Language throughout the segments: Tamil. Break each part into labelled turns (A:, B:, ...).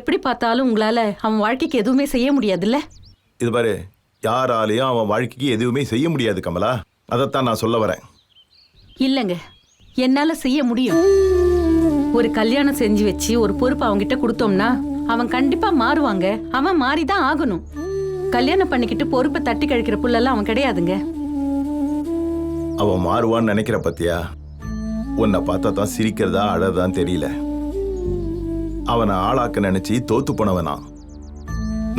A: எப்படி பார்த்தாலும் உங்களால அவன் வாழ்க்கைக்கு எதுவுமே செய்ய முடியாதுல்ல?
B: இது பாரு, யாராலையும் அவன் வாழ்க்கைக்கு எதுவுமே செய்ய முடியாது கமலா. அதைத்தான் நான் சொல்ல வரேன்.
A: இல்லைங்க, என்னால செய்ய முடியும். ஒரு கல்யாணம் செஞ்சு வச்சு ஒரு பொறுப்பு அவன்கிட்ட கொடுத்தோம்னா அவன் கண்டிப்பா மாறுவாங்க. அவன் மாறிதான் ஆகணும். கல்யாணம் பண்ணிக்கிட்டு பொறுப்பை தட்டி கழிக்கிற புள்ளெல்லாம் அவன் கிடையாதுங்க.
B: அவன் மாறுவான்னு நினைக்கிற பத்தியா? உன்னை பார்த்தா தான் சிரிக்கிறதா அழதான் தெரியல. அவனை ஆளாக்க நினைச்சு தோத்து போனவனா.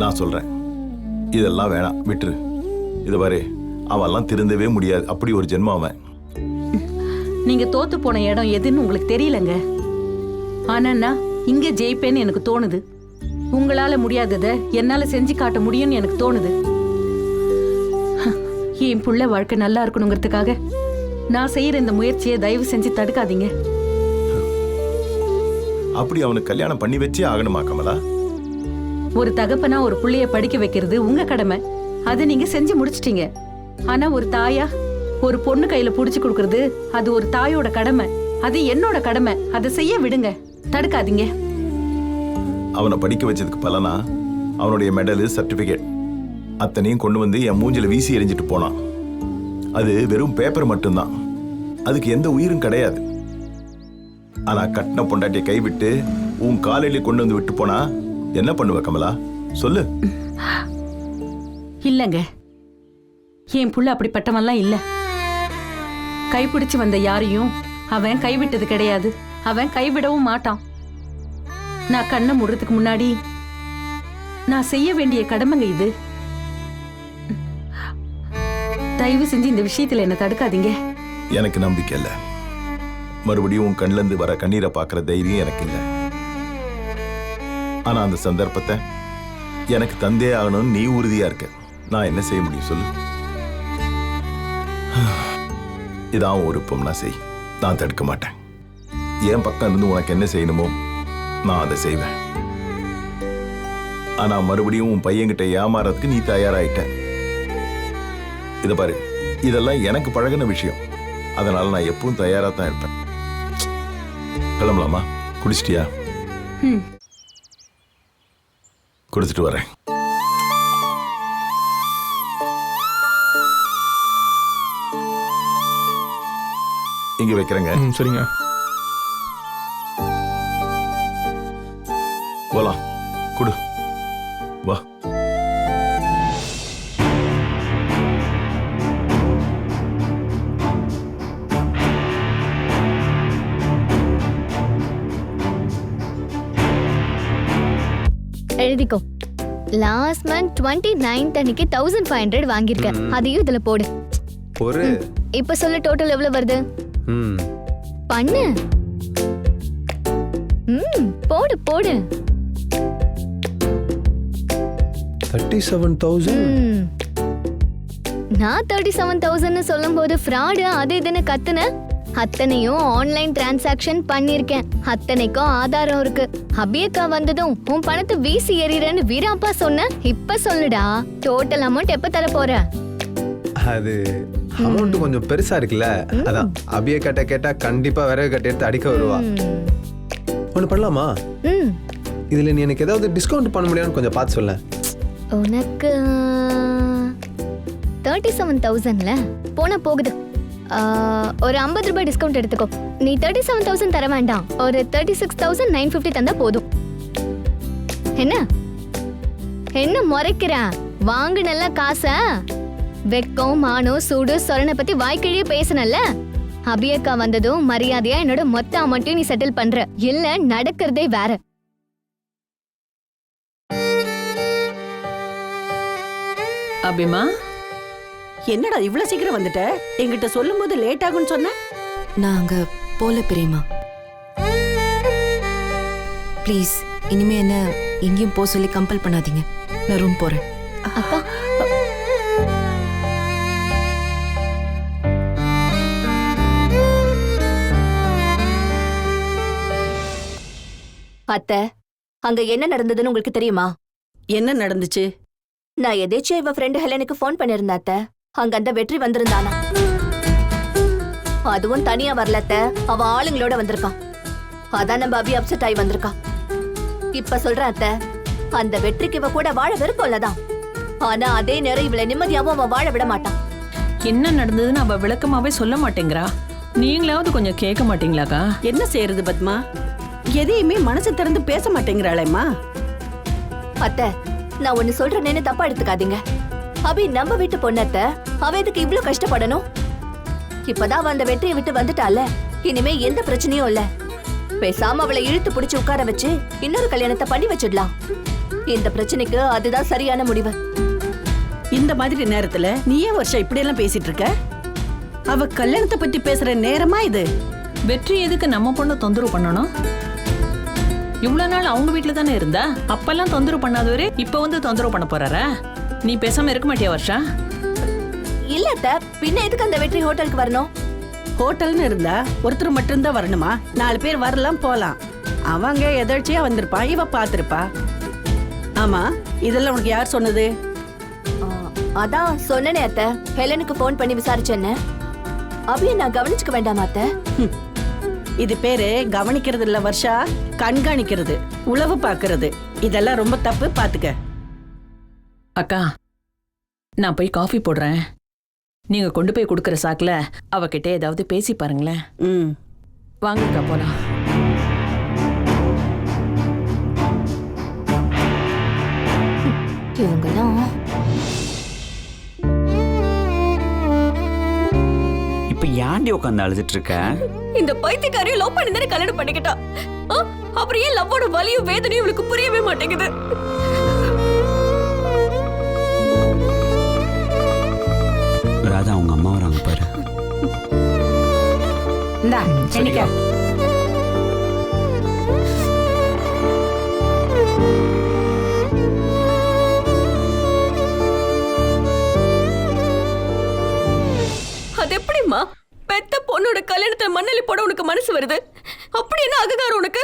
B: நான் சொல்றேன், இதெல்லாம் வேணாம், விட்டுரு. இது பாரு, அவெல்லாம் திருந்தவே முடியாது. அப்படி ஒரு ஜென்மம் அவன்.
A: நீங்க தோத்து போன இடம் எதுன்னு உங்களுக்கு தெரியலங்க. ஆனா இங்க ஜெயிப்பேன்னு எனக்கு தோணுது. உங்களால முடியாததை என்னால செஞ்சு காட்ட முடியும்னு எனக்கு தோணுது. என் புள்ள வாழ்க்கை நல்லா இருக்கணுங்கிறதுக்காக நான் செய்யற இந்த முயற்சியை தயவு செஞ்சு தடுக்காதீங்க.
B: அப்படி அவனுக்கு கல்யாணம் பண்ணி வச்சே ஆகணுமா கமலா?
A: ஒரு தகப்பனா ஒரு புள்ளைய படிக்க வைக்கிறது உங்க கடமை. அதை நீங்க செஞ்சு முடிச்சிட்டீங்க. ஆனா ஒரு தாயா ஒரு பொண்ணு கையில புடிச்சு கொடுக்கறது அது ஒரு தாயோட கடமை. அது என்னோட கடமை. அதை செய்ய விடுங்க, தடுக்காதீங்க.
B: அவனை படிக்க வச்சதுக்கு பலனா அவனுடைய மெடலு, சர்டிபிகேட் அத்தனையும் கொண்டு வந்து என் மூஞ்சில வீசி எறிஞ்சிட்டு போனான். அது வெறும் பேப்பர் மட்டும்தான். அதுக்கு எந்த உயிரும் கிடையாது. ஆனா கட்டின பொண்டாட்டியை கைவிட்டு உன் காலையில கொண்டு வந்து விட்டு போனா என்ன பண்ணுவ கமலா? சொல்லு.
A: இல்லங்க, என் புள்ள அப்படிப்பட்டவன்லாம் இல்ல. கைப்பிடிச்சு வந்த யாரையும் அவன் கைவிட்டது கிடையாது. அவன் கைவிடவும் மாட்டான். நான் கண்ணை மூடுறதுக்கு முன்னாடி நான் செய்ய வேண்டிய கடமைங்க இது. தயவு செஞ்சு இந்த விஷயத்துல என்ன தடுக்காதீங்க.
B: எனக்கு நம்பிக்கை இல்ல. மறுபடியும் உன் கண்ல இருந்து வர கண்ணீரை பாக்குற தைரியம் எனக்கு இல்ல. ஆனா அந்த சந்தர்ப்பத்தை எனக்கு தந்தே ஆகணும்னு நீ உறுதியா இருக்க. நான் என்ன செய்ய முடியும் சொல்லு? இதான் ஒரு விருப்பம். நான் செய். நான் தடுக்க மாட்டேன். என் பக்கம் இருந்து உனக்கு என்ன செய்யணுமோ நான் அதை செய்வேன். ஆனா மறுபடியும் உன் பையன்கிட்ட ஏமாறதுக்கு நீ தயாராயிட்ட. இத பாரு, இதெல்லாம் எனக்கு பழகின விஷயம். அதனால நான் எப்பவும் தயாரா தான் இருப்பேன். கிளம்பலாமா? குடிச்சிட்டியா? கொடுத்துட்டு வரேன். இங்க வைக்கிறேங்க.
C: சரிங்க.
B: போலாம். குடு. வா.
D: எழுதிக்கோ. லாஸ்ட் மந்த் 29th அன்னைக்கு 1500 வாங்கியிருக்கேன். அதையும் இதுல போடு.
C: ஒரு
D: இப்ப சொல்லு, டோட்டல் எவ்வளவு வருது? பண்ணு. போடு போடு.
C: 37,000.
D: நான் 37,000 சொல்லும் போது ஃப்ராடு அது இதுன்னு கத்துன. அத்தனையும் ஆன்லைன் டிரான்சாக்ஷன் பண்ணிருக்கேன். அத்தனைக்கும் ஆதாரம் இருக்கு. அபியக்கா வந்ததும் உன் பணத்தை வீசி எறிறேன்னு வீராப்பா சொன்ன. இப்ப சொல்லுடா, டோட்டல் அமௌண்ட் எப்ப தர போற?
C: அது அமௌண்ட் கொஞ்சம் பெருசா இருக்குல்ல, அதான் அபியக்காட்ட கேட்டா கண்டிப்பா விறகு கட்டி எடுத்து அடிக்க வருவா. ஒண்ணு பண்ணலாமா? இதுல நீ எனக்கு ஏதாவது டிஸ்கவுண்ட் பண்ண முடியும்னு கொஞ்சம் பார்த்து சொல்ல.
D: உனக்கு 37,000ல போன போகுது. ஒரு 50 ரூபாய் டிஸ்கவுண்ட் எடுத்துக்கோ. நீ 37,000 தர வேண்டாம். ஒரு 36,950 தந்தா போதும். என்ன என்ன முறைக்கிற? வாங்கு நல்ல காசை. வெக்கம், மானம், சூடு, சொரணை பத்தி வாய்க்கிழியே பேசனல்ல. அபியக்கா வந்ததும் மரியாதையா என்னோட மொத்த அமௌண்ட்டையும் நீ செட்டில் பண்ற. இல்ல நடக்கிறதே வேற.
E: அபிமா, என்னடா இவ்வளவு சீக்கிரம் வந்துட்ட? என்கிட்ட சொல்லும் போது லேட் ஆகும்னு சொன்ன.
F: நான் அங்க போல பெரியம்மா. ப்ளீஸ் இனிமே என்ன எங்கேயும் போக சொல்லி கம்பல் பண்ணாதீங்க. நான் ரூம் போறேன்.
D: அப்பா
G: அத்தை, அங்க என்ன நடந்ததுன்னு உங்களுக்கு தெரியுமா?
E: என்ன நடந்துச்சு?
G: நான் எதேச்சியா இவ ஃப்ரெண்ட் ஹெலனுக்கு ஃபோன் பண்ணிருந்தேன் அத்தை. அங்க அந்த வெற்றி வந்திருந்தானா. அதுவும் தனியா வரல அத்தை, அவ ஆளுங்களோட வந்திருக்கான். அதான் நம்ம அபி அப்செட் ஆகி வந்திருக்கா. இப்ப சொல்றேன் அத்தை, அந்த வெற்றிக்கு இவ கூட வாழ விருப்பம்லதான். ஆனா அதே நேரம் இவளை நிம்மதியாவும் அவன் வாழ விட மாட்டான்.
H: என்ன நடந்ததுன்னு அவ விளக்கமாவே சொல்ல மாட்டேங்கிறா. நீங்களாவது கொஞ்சம் கேட்க மாட்டீங்களாக்கா?
E: என்ன செய்யறது பத்மா? எதையுமே மனசு திறந்து பேச மாட்டேங்கிறாளேம்மா.
G: அத்தை, நான் ஒண்ணு சொல்றேன்னு தப்பா எடுத்துக்காதீங்க. அபி நம்ம வீட்டு பொண்ணத்த, அவ எதுக்கு இவ்ளோ கஷ்டப்படணும்? இப்பதான் அவ அந்த வெற்றியை விட்டு வந்துட்டால, இனிமே எந்த பிரச்சனையும் இல்ல. பேசாம அவளை இழுத்து பிடிச்சு உட்கார வச்சு இன்னொரு கல்யாணத்தை பண்ணி வச்சிடலாம். இந்த பிரச்சனைக்கு அதுதான் சரியான முடிவு.
E: இந்த மாதிரி நேரத்துல நீ ஏன் வருஷம் இப்படி எல்லாம் பேசிட்டு இருக்க? அவ கல்யாணத்தை பத்தி பேசுற நேரமா இது?
H: வெற்றி எதுக்கு நம்ம பொண்ணை தொந்தரவு பண்ணணும்? இவ்வளவு நாள் அவங்க வீட்டுல தானே இருந்தா. அப்பெல்லாம் தொந்தரவு பண்ணாதவரே இப்ப வந்து தொந்தரவு பண்ண போறாரா? நீ பேசாம இருக்க மாட்டியா வருஷா?
G: இல்ல அத்தை, பின்ன எதுக்கு அந்த வெற்றி ஹோட்டலுக்கு வரணும்?
E: ஹோட்டல்னு இருந்தா ஒருத்தர் மட்டும்தான் வரணுமா? 4 பேர் வரலாம் போலாம். அவங்க எதர்ச்சியா வந்திருப்பான், இவ பாத்திருப்பா. ஆமா, இதெல்லாம் உனக்கு யார் சொன்னது?
G: அதான் சொன்னனே அத்தை, ஹெலனுக்கு போன் பண்ணி விசாரிச்சேன்னு. அபியை நான் கவனிச்சுக்க வேண்டாமா அத்தை?
E: இது பேரு கவனிக்கிறது இல்ல வருஷா, கண்காணிக்கிறது, உளவு பாக்குறது. இதெல்லாம் ரொம்ப தப்பு, பாத்துக்க.
H: அக்கா, நான் போய் காஃபி போடுறேன். நீங்க கொண்டு போய் கொடுக்கற சாக்குல அவகிட்ட ஏதாவது பேசி பாருங்களேன். வாங்கக்கா போலாம்.
G: இவங்கெல்லாம்
I: இப்ப ஏன்டி உட்காந்து அழுதுட்டு இருக்க?
J: இந்த பைத்தியக்காரியை லவ் பண்ணி தானே கல்யாணம் பண்ணிக்கிட்டா. அப்புறம் ஏன் லவ்வோட வலியும் வேதனையும் இவளுக்கு புரியவே மாட்டேங்குது.
I: ராதா, அவங்க அம்மா வராங்க பாரு.
A: இந்தா எண்ணிக்க.
J: அது எப்படிம்மா பெத்த பொண்ணோட கல்யாணத்தை மண்ணலி போட உனக்கு மனசு வருது? அப்படி என்ன அகங்காரம் உனக்கு?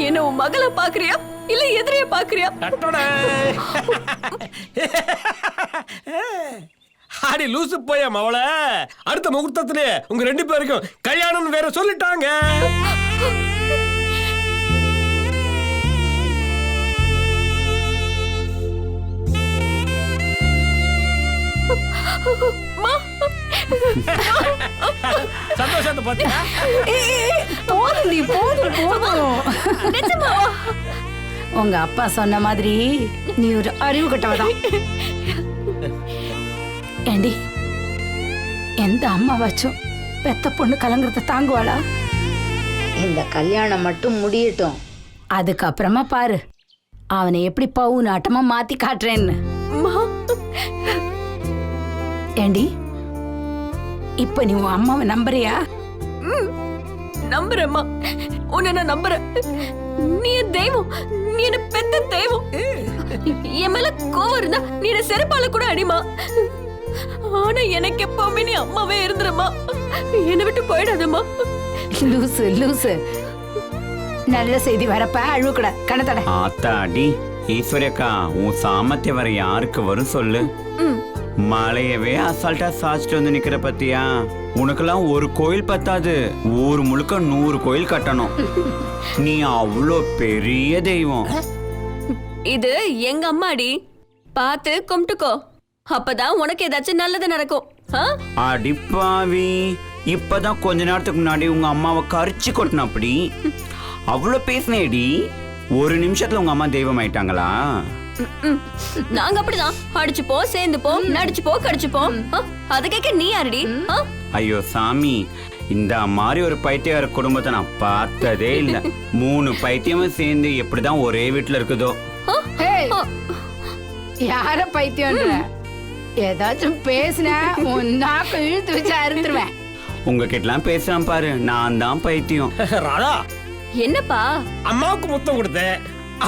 J: என்ன உன் மகளை பாக்குறியா இல்ல எதிரியா பாக்குறியா?
K: ஆடி லூசு போய மவள, அடுத்த முகூர்த்தத்திலே உங்க 2 பேருக்கும் கல்யாணம் வேற சொல்லிட்டாங்க. சந்தோஷத்தை பாத்தியா?
A: போதும். உங்க அப்பா சொன்ன மாதிரி நீ ஒரு அறிவு கட்டவதான். ஏண்டி, எந்த அம்மாவாச்சும் பெத்த பொண்ணு கலங்குறத தாங்குவாளா?
L: இந்த கல்யாணம் மட்டும் முடியட்டும்,
A: அதுக்கப்புறமா பாரு அவனை எப்படி பவுனாட்டமா மாத்தி காட்டுறேன்னு. ஏண்டி, இப்ப நீ உன் அம்மாவை நம்புறியா?
J: நம்புறேம்மா, உன்னை நான் நம்புறேன். நீ என் தெய்வம், நீ என்ன பெத்த தெய்வம். என் மேல கோவம் இருந்தா நீ என்ன செருப்பால கூட அடிமா. ஆனா எனக்கு எப்பவுமே நீ அம்மாவே இருந்துருமா. என்னை விட்டு போயிடாதம்மா.
A: லூசு லூசு. நல்ல செய்தி வரப்ப அழுவக்கூட கணத்தட.
I: ஆத்தாடி ஈஸ்வரியக்கா, உன் சாமர்த்தியம் வர யாருக்கு வரும் சொல்லு? மலையவே அசால்ட்டா சாச்சிட்டு வந்து நிக்கிற பத்தியா? உனக்கெல்லாம் ஒரு கோயில் பத்தாது, ஊர் முழுக்க 100 கோயில் கட்டணும். நீ அவ்வளோ பெரிய தெய்வம்.
J: இது எங்க அம்மாடி, பார்த்து கும்பிட்டுக்கோ. அப்பதான் உனக்கு ஏதாச்சும் நல்லது நடக்கும்.
I: அடிப்பாவி, இப்பதான் கொஞ்ச நேரத்துக்கு முன்னாடி உங்க அம்மாவை கரிச்சு கொட்டின. அப்படி அவ்வளோ பேசினேடி, ஒரு நிமிஷத்துல உங்க அம்மா தெய்வம் ஆயிட்டாங்களா?
J: நாங்க அப்படிதான் அடிச்சுப்போம், சேர்ந்துப்போம், நடிச்சுப்போம், கடிச்சுப்போம். அது கேட்க நீ யாருடி?
I: ஐயோ சாமி, இந்த மாதிரி ஒரு பைத்தியார குடும்பத்தை நான் பார்த்ததே இல்ல. 3 பைத்தியமும் சேர்ந்து எப்படிதான் ஒரே வீட்டுல இருக்குதோ.
A: யார பைத்தியம்ன்ற? ஏதாச்சும் பேசின நாக்கு இழுத்து வச்சு அறுத்துருவேன்.
I: உங்ககிட்டலாம் பேசுறான் பாரு, நான் தான் பைத்தியம்.
K: ராதா,
J: என்னப்பா?
K: அம்மாவுக்கு முத்தம் கொடுத்தேன்,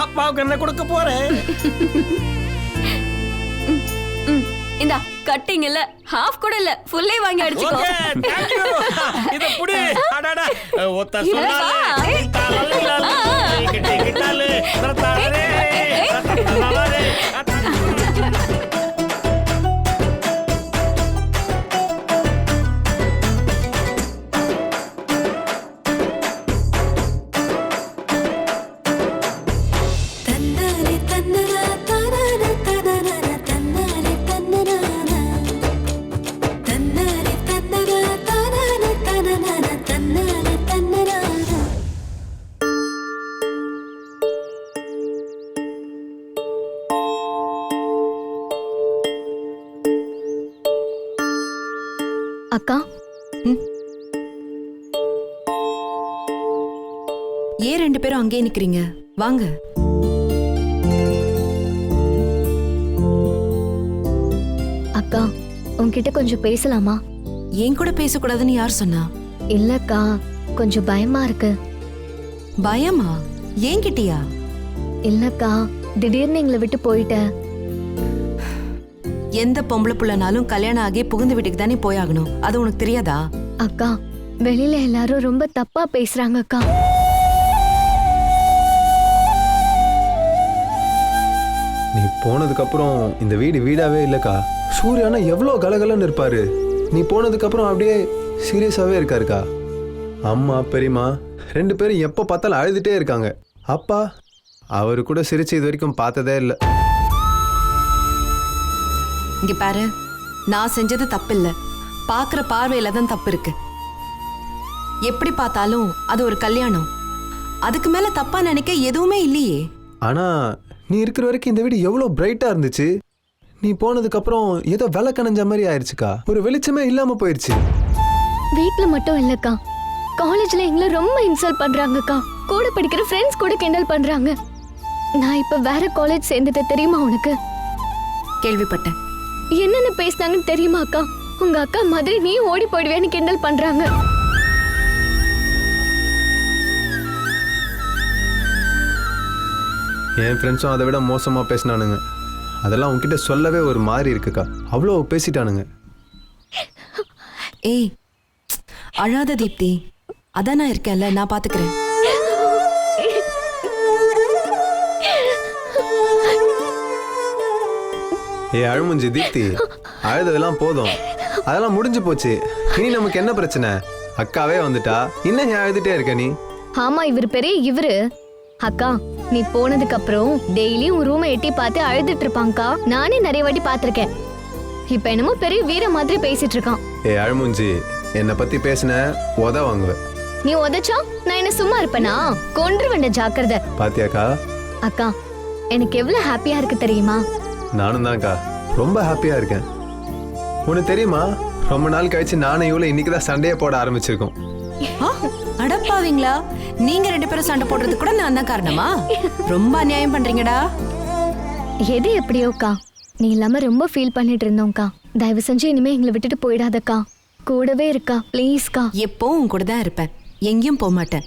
K: அப்பாவுக்கு என்ன கொடுக்க போறேன்?
J: இந்தா கட்டிங் இல்ல, ஹாஃப் கூட இல்ல, ஃபுல்லே வாங்கி அடிச்சுக்கோ.
K: இத புடி. அடடா, ஒத்த சொன்னாலே கிட்டே கிட்டாலே தரதாரே.
D: அக்கா
F: ஏன் 2 பேரும் அங்கேயே நிக்கிறீங்க? வாங்க.
D: அக்கா உன்கிட்ட கொஞ்சம் பேசலாமா?
F: என் கூட பேசக்கூடாதுன்னு யார் சொன்னா?
D: இல்லக்கா கொஞ்சம் பயமா இருக்கு.
F: பயமா? ஏன் கிட்டியா?
D: இல்லக்கா திடீர்னு எங்களை விட்டு போயிட்ட.
F: எந்த பொம்பளை புள்ளனாலும் கல்யாணம் ஆகி புகுந்த வீட்டுக்கு தானே போயாகணும். அது உனக்கு தெரியாதா?
D: அக்கா வெளியில எல்லாரும் ரொம்ப தப்பா பேசுறாங்க அக்கா.
C: நீ போனதுக்கு அப்புறம் இந்த வீடு வீடாவே இல்லக்கா. சூர்யானா எவ்வளோ கலகலன்னு இருப்பாரு. நீ போனதுக்கு அப்புறம் அப்படியே சீரியஸாவே இருக்காருக்கா. அம்மா பெரியம்மா 2 பேரும் எப்போ பார்த்தாலும் அழுதுட்டே இருக்காங்க. அப்பா அவரு கூட சிரிச்சு இது வரைக்கும் பார்த்ததே இல்லை.
F: இங்க பாரு, நான் செஞ்சது தப்பு இல்ல. பாக்குற பார்வையில தான் தப்பு இருக்கு. எப்படி பார்த்தாலும் அது ஒரு கல்யாணம். அதுக்கு மேல தப்பா நினைக்க எதுவுமே இல்லையே.
C: ஆனா நீ இருக்கிற வரைக்கும் இந்த வீடு எவ்வளோ பிரைட்டா இருந்துச்சு. நீ போனதுக்கு அப்புறம் ஏதோ விலை கணைஞ்ச மாதிரி ஆயிடுச்சுக்கா. ஒரு வெளிச்சமே இல்லாம போயிடுச்சு.
D: வீட்ல மட்டும் இல்லக்கா, காலேஜ்ல எங்களை ரொம்ப இன்சல்ட் பண்றாங்கக்கா. கூட படிக்கிற ஃப்ரெண்ட்ஸ் கூட கிண்டல் பண்றாங்க. நான் இப்ப வேற காலேஜ் சேர்ந்துட்டேன் தெரியுமா உனக்கு?
F: கேள்விப்பட்டேன்.
D: என்னென்ன பேசினாங்கன்னு தெரியுமா அக்கா? உங்க அக்கா மாதிரி நீ ஓடி போயிடுவேன்னு கிண்டல் பண்றாங்க.
C: என் ஃப்ரெண்ட்ஸும் அதை விட மோசமா பேசினானுங்க. அதெல்லாம் உன்கிட்ட சொல்லவே ஒரு மாதிரி இருக்குக்கா. அவ்வளோ பேசிட்டானுங்க.
F: ஏய் அழாத தீப்தி, அதான் நான் இருக்கேன்ல, நான் பாத்துக்கிறேன்.
C: அழுமுஞ்சி தீப்தி, அழுததெல்லாம் போதும். அதெல்லாம் முடிஞ்சு போச்சு. இனி நமக்கு என்ன பிரச்சனை? அக்காவே வந்துட்டா, இன்னும் ஏன் அழுதுட்டே இருக்க நீ?
D: ஆமா இவர் பெரிய இவரு. அக்கா நீ போனதுக்கு அப்புறம் டெய்லி உன் ரூமை எட்டி பார்த்து அழுதுட்டு இருப்பாங்கக்கா. நானே நிறைய வாட்டி பார்த்திருக்கேன். இப்ப என்னமோ பெரிய வீர மாதிரி பேசிட்டு இருக்கான்.
C: அழுமுஞ்சி, என்னை பத்தி பேசின உத வாங்குவேன்.
D: நீ உதச்சா நான் என்ன சும்மா இருப்பேனா? கொன்று வேண்ட ஜாக்கிரதை.
C: பாத்தியாக்கா?
D: அக்கா எனக்கு எவ்வளவு ஹாப்பியா இருக்கு தெரியுமா?
C: நானும் தான்க்கா ரொம்ப ஹாப்பியா இருக்கேன். உனக்கு தெரியுமா, ரொம்ப நாள் கழிச்சு நானும் இவ்வளவு இன்னைக்குதான் சண்டையை போட ஆரம்பிச்சிருக்கோம்.
F: அடப்பாவீங்களா, நீங்க 2 பேரும் சண்டை போடுறது கூட நான் தான் காரணமா? ரொம்ப அநியாயம் பண்றீங்கடா.
D: எது எப்படியோக்கா, நீ இல்லாம ரொம்ப ஃபீல் பண்ணிட்டு இருந்தோம்க்கா. தயவு செஞ்சு இனிமே எங்களை விட்டுட்டு போயிடாதக்கா. கூடவே இருக்கா ப்ளீஸ்க்கா.
F: எப்பவும் உன் கூட தான் இருப்பேன், எங்கேயும் போக மாட்டேன்.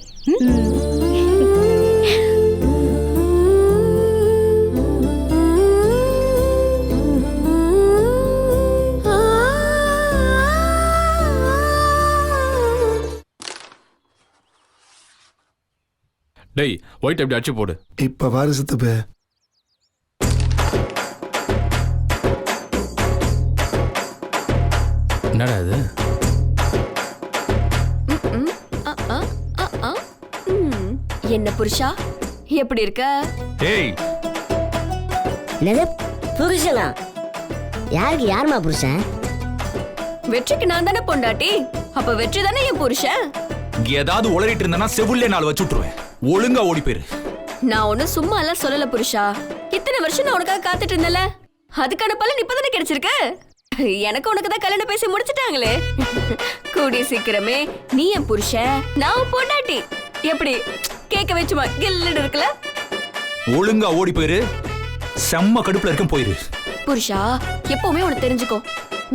K: டேய் ஒயிட் அப்படி அடிச்சு போடு.
M: இப்ப பாரு சித்தப்பே.
K: என்னடா இது?
J: என்ன புருஷா எப்படி இருக்க?
K: ஏய்
L: புருஷனா? யாருக்கு யாருமா புருஷன்?
J: வெற்றிக்கு நான் தானே பொண்டாட்டி, அப்ப வெற்றி தானே என் புருஷன்.
K: ஏதாவது உளறிட்டு இருந்தனா செவுல்லே 4 வச்சு விட்டுருவேன். ஒழுங்கா ஓடி போயிரு.
J: நான் ஒன்னும் சும்மா எல்லாம் சொல்லல புருஷா. இத்தனை வருஷம் நான் உனக்காக காத்துட்டு இருந்தல, அதுக்கான பலன் இப்பதானே கிடைச்சிருக்கு. எனக்கு உனக்கு தான் கல்யாணம் பேசி முடிச்சிட்டாங்களே. கூடிய சீக்கிரமே நீ என் புருஷன், நான் பொண்டாட்டி. எப்படி கேட்க வச்சுமா கில்லுன்னு இருக்குல்ல?
K: ஒழுங்கா ஓடி போயிரு. செம்ம கடுப்புல இருக்கும், போயிரு.
J: புருஷா எப்பவுமே உனக்கு தெரிஞ்சுக்கோ,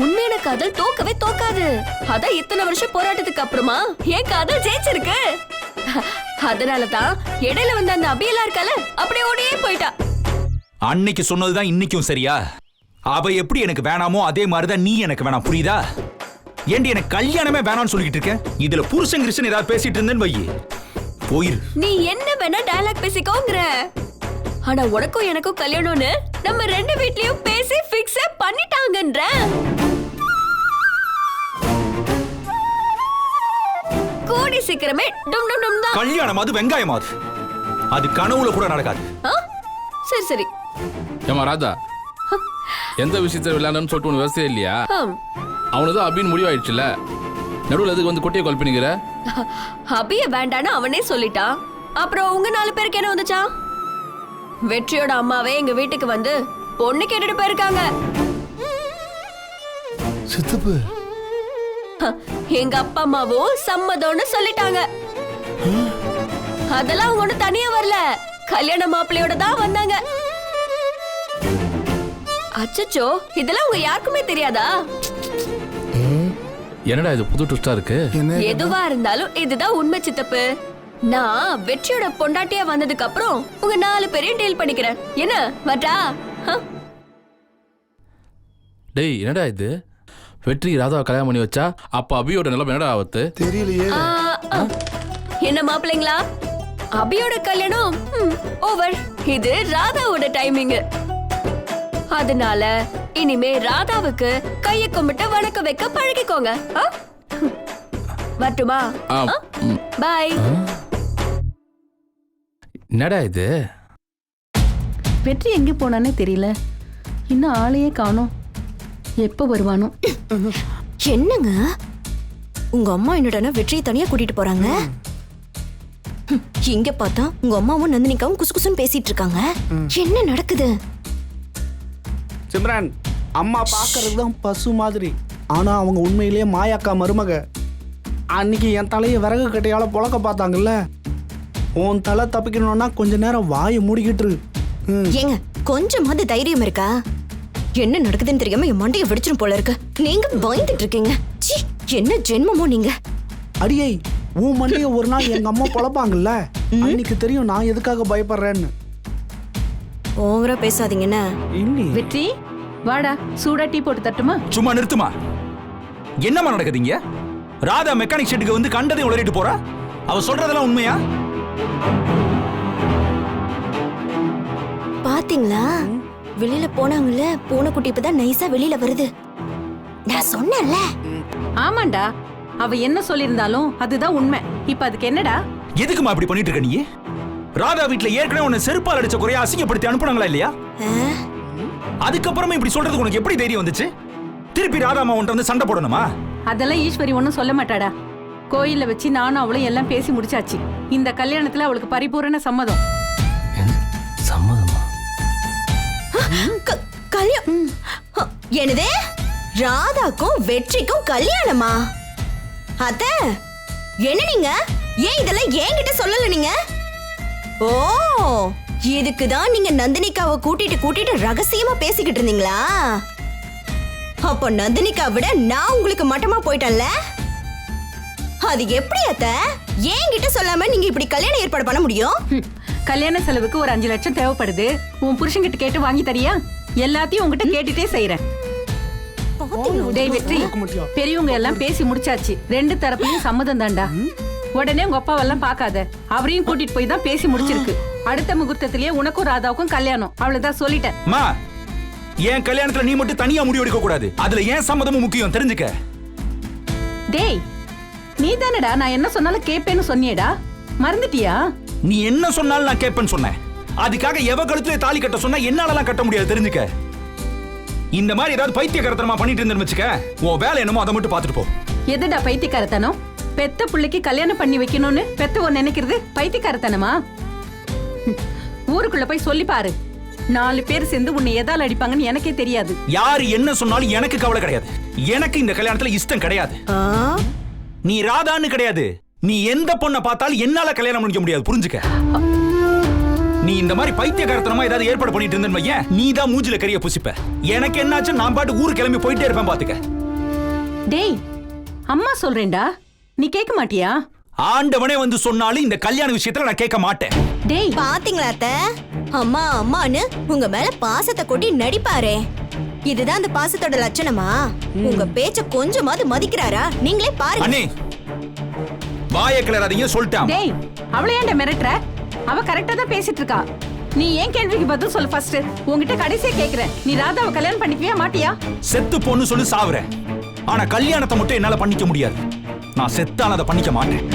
J: உண்மையான காதல் தோக்கவே தோக்காது. அதான் இத்தனை வருஷம் போராட்டத்துக்கு அப்புறமா என் காதல் ஜெயிச்சிருக்கு. அதனாலதான் இடையில வந்த அந்த அபியெல்லாம் இருக்கால, அப்படியே ஓடியே போயிட்டா.
K: அன்னைக்கு சொன்னதுதான் இன்னைக்கும் சரியா? அவ எப்படி எனக்கு வேணாமோ அதே மாதிரிதான் நீ எனக்கு வேணாம், புரியுதா? ஏண்டி எனக்கு கல்யாணமே வேணாம்னு சொல்லிட்டு இருக்க? இதுல புருஷன் கிருஷ்ணன் ஏதாவது பேசிட்டு இருந்தேன்னு வையே, போயிரு.
J: நீ என்ன வேணா டயலாக் பேசிக்கோங்கற, ஆனா உனக்கும் எனக்கும் கல்யாணம்னு நம்ம 2 வீட்லயும் பேசி ஃபிக்ஸ் பண்ணிட்டாங்கன்ற. கூடி சீக்கிரமே டும் டும் டும் தான்
K: கல்யாணம். அது வெங்காயமாது, அது கனவுல கூட நடக்காது.
J: சரி சரி.
N: ஏமா ராதா, எந்த விஷயத்த விளையாடணும்னு சொல்லிட்டு ஒன்று விவசாயம் இல்லையா? அவனுதான் அபின்னு முடிவாயிடுச்சுல, நடுவில் எதுக்கு வந்து கொட்டையை கால் பண்ணிக்கிற?
J: அபிய வேண்டான்னு அவனே சொல்லிட்டான். அப்புறம் உங்க 4 பேருக்கு என்ன வந்துச்சா? வெற்றியோட அம்மாவே எங்க வீட்டுக்கு வந்து பொண்ணு கேட்டுட்டு போயிருக்காங்க.
M: சித்தப்பு
J: எங்க அப்பா அம்மாவும் சம்மதம்னு சொல்லிட்டாங்க. அதெல்லாம் அவங்க ஒண்ணு தனியா வரல, கல்யாண மாப்பிள்ளையோட தான் வந்தாங்க. அச்சச்சோ, இதெல்லாம் உங்க யாருக்குமே தெரியாதா?
N: என்னடா இது புது ட்விஸ்டா இருக்கு?
J: எதுவா இருந்தாலும் இதுதான் உண்மை சித்தப்பு. நான் வெற்றியோட பொண்டாட்டியா வந்ததுக்கு அப்புறம் உங்க 4 பேரையும் டீல் பண்ணிக்கிறேன். என்ன வட்டா?
N: டேய் என்னடா இது? வெற்றி ராதாவை கல்யாணம் பண்ணி வச்சா அப்ப அபியோட நிலைமை என்னடா ஆவத்து?
M: தெரியலையே.
J: என்ன மாப்பிள்ளைங்களா, அபியோட கல்யாணம் ஓவர். இது ராதாவோட டைமிங். அதனால இனிமே ராதாவுக்கு கைய கும்பிட்டு வணக்கம் வைக்க பழகிக்கோங்க. வரட்டுமா? பாய்.
N: என்னடா இது?
A: வெற்றி எங்க போனானே தெரியல, இன்னும் ஆளையே காணோம். எப்ப வருவானோ?
G: என்னங்க உங்க அம்மா என்னடா வெற்றியை தனியா கூட்டிட்டு போறாங்க? இங்க பார்த்தா உங்க அம்மாவும் நந்தினிக்காவும் குசுகுசுன்னு பேசிட்டு இருக்காங்க. என்ன நடக்குது?
M: சிம்ரன், அம்மா பாக்குறது தான் பசு மாதிரி, ஆனா அவங்க உண்மையிலேயே மாயாக்கா மருமக. அன்னைக்கு என் தலையை விறகு கட்டையால புழக்க பார்த்தாங்கல்ல, உன் தலை தப்பிக்கணும்னா கொஞ்ச நேரம் வாயை மூடிக்கிட்டு இரு.
G: ஏங்க கொஞ்சமாவது தைரியம் இருக்கா? என்ன நடக்குதுன்னு தெரியாம என் மண்டையை வெடிச்சிரும் போல இருக்கு. நீங்க பயந்துட்டு இருக்கீங்க. சீ, என்ன ஜென்மமோ நீங்க.
M: அடியை, உன் மண்டைய ஒரு நாள் எங்க அம்மா பொழப்பாங்கல்ல, அன்னைக்கு தெரியும் நான் எதுக்காக பயப்படுறேன்னு.
G: ஓவரா பேசாதீங்கன்னு.
A: வெற்றி வாடா, சூடா டீ போட்டு தட்டுமா?
K: சும்மா நிறுத்துமா. என்னமா நடக்குதுங்க? ராதா மெக்கானிக் ஷெட்டுக்கு வந்து கண்டதை உளறிட்டு போறா. அவ சொல்றதெல்லாம் உண்மையா?
G: பாத்தீங்களா, வெளியில போனாங்கல்ல, பூனைக்குட்டி இப்பதான் நைஸா வெளியில வருது. நான் சொன்னேன்ல.
A: ஆமாண்டா, அவ என்ன சொல்லியிருந்தாலும் அதுதான் உண்மை. இப்ப அதுக்கு என்னடா?
K: எதுக்குமா அப்படி பண்ணிட்டு இருக்க நீ? ராதா வீட்ல ஏற்கனவே உன்னை செருப்பால் அடிச்ச குறையா அசிங்கப்படுத்தி அனுப்புனாங்களா இல்லையா? அதுக்கப்புறமா இப்படி சொல்றதுக்கு உனக்கு எப்படி தைரியம் வந்துச்சு? திருப்பி ராதா அம்மா உன்ட்ட வந்து சண்டை போடணுமா?
A: அதெல்லாம் ஈஸ்வரி ஒன்னும் சொல்ல மாட்டாடா. கோயில்ல வச்சு நானும் அவளும் எல்லாம் பேசி முடிச்சாச்சு. இந்த கல்யாணத்துல அவளுக்கு பரிபூரண சம்மதம்.
N: சம்மதமா?
G: கல்யாணம்? என்னது? ராதாக்கும் வெற்றிக்கும் கல்யாணமா? அத்த, என்ன நீங்க ஏன் இதெல்லாம் என்கிட்ட சொல்லல நீங்க? ஓ, இதுக்குதான் நீங்க நந்தினிகாவை கூட்டிட்டு ரகசியமா பேசிக்கிட்டு இருந்தீங்களா? அப்ப நந்தினிகா விட நான் உங்களுக்கு மட்டமா போயிட்டேன்ல. அது எப்படி அத்த? என்கிட்ட சொல்லாம நீங்க இப்படி கல்யாணம் ஏற்பாடு பண்ண முடியும்?
A: கல்யாண செலவுக்கு ஒரு 5 லட்சம் தேவைப்படுது. உன் புருஷன்கிட்ட கேட்டு வாங்கி தரியா? எல்லாத்தையும் உங்ககிட்ட கேட்டுட்டே செய்யறேன். டேய் வெற்றி, பெரியவங்க எல்லாம் பேசி முடிச்சாச்சு. 2 தரப்புலயும் சம்மதம் தான்டா. உடனே உங்க அப்பாவெல்லாம் பார்க்காத, அவரையும் கூட்டிட்டு போய் தான் பேசி முடிச்சிருக்கு. அடுத்த முகூர்த்தத்திலேயே உனக்கும் ராதாவுக்கும் கல்யாணம். அவ்வளவுதான் சொல்லிட்டேன்.
K: என் கல்யாணத்துல நீ மட்டும் தனியா முடிவு எடுக்க கூடாது. அதுல ஏன் சம்மதமும் முக்கியம், தெரிஞ்சுக்க.
A: டேய், நீ தானடா நான் என்ன சொன்னாலும் கேப்பேன்னு சொன்னியேடா, மறந்துட்டியா?
K: நீ என்ன சொன்னாலும் நான் கேட்பேன்னு சொன்னேன். அதுக்காக எவ கழுத்துல தாலி கட்ட சொன்னா என்னாலலாம் கட்ட முடியாது, தெரிஞ்சுக்க. இந்த மாதிரி ஏதாவது பைத்தியக்காரத்தனமா பண்ணிட்டு இருந்தேன்னு வச்சுக்க, உன் வேலை என்னமோ அதை மட்டும் பார்த்துட்டு போ.
A: எதுடா பைத்தியக்காரத்தனம்? பெத்த பிள்ளைக்கு கல்யாணம் பண்ணி வைக்கணும்னு பெத்தவ நினைக்கிறது பைத்தியக்காரத்தனமா? ஊருக்குள்ள போய் சொல்லி பாரு. 4 பேர் சேர்ந்து உன்னை எதால அடிப்பாங்கன்னு எனக்கே தெரியாது.
K: யாரு என்ன சொன்னாலும் எனக்கு கவலை கிடையாது. எனக்கு இந்த கல்யாணத்துல இஷ்டம் கிடையாது. நீ ராதான்னு கிடையாது, நீ எந்த பொண்ணை பார்த்தாலும் என்னால கல்யாணம் பண்ணிக்க முடியாது, புரிஞ்சுக்க. நீ இந்த மாதிரி பைத்தியக்காரத்தனமா ஏதாவது ஏற்பாடு பண்ணிட்டு இருந்தேன்னு வையேன், நீ தான் மூஞ்சில கரிய புசிப்ப. எனக்கு என்னாச்சு, நான் பாட்டு ஊரு கிளம்பி போயிட்டே இருப்பேன், பாத்துக்க.
A: டேய், அம்மா சொல்றேன்டா, நீ கேட்க மாட்டியா?
K: ஆண்டவனே வந்து சொன்னாலும் இந்த கல்யாண விஷயத்துல நான் கேட்க மாட்டேன்.
G: டேய், பாத்தீங்களா அத்த? அம்மா அம்மான்னு உங்க மேல பாசத்தை கொட்டி நடிப்பாரே, இதுதான் அந்த பாசத்தோட லட்சணமா? உங்க பேச்ச கொஞ்சமாவது மதிக்கிறாரா? நீங்களே பாருங்க.
K: அண்ணே, வாயை கிளறாதீங்க சொல்லிட்டேன்.
A: டேய், அவளை ஏன்டா மிரட்டுற? அவ கரெக்டா தான் பேசிட்டு இருக்கா. நீ ஏன் கேள்விக்கு பதில் சொல்லு ஃபர்ஸ்ட். உன்கிட்ட கடைசியா கேக்குறேன், நீ ராதாவை கல்யாணம் பண்ணிக்கவே மாட்டியா?
K: செத்து பொண்ணு சொல்லி சாவுறேன், ஆனா கல்யாணத்தை மட்டும் என்னால பண்ணிக்க முடியாது. நான் செத்தான அதை பண்ணிக்க மாட்டேன்.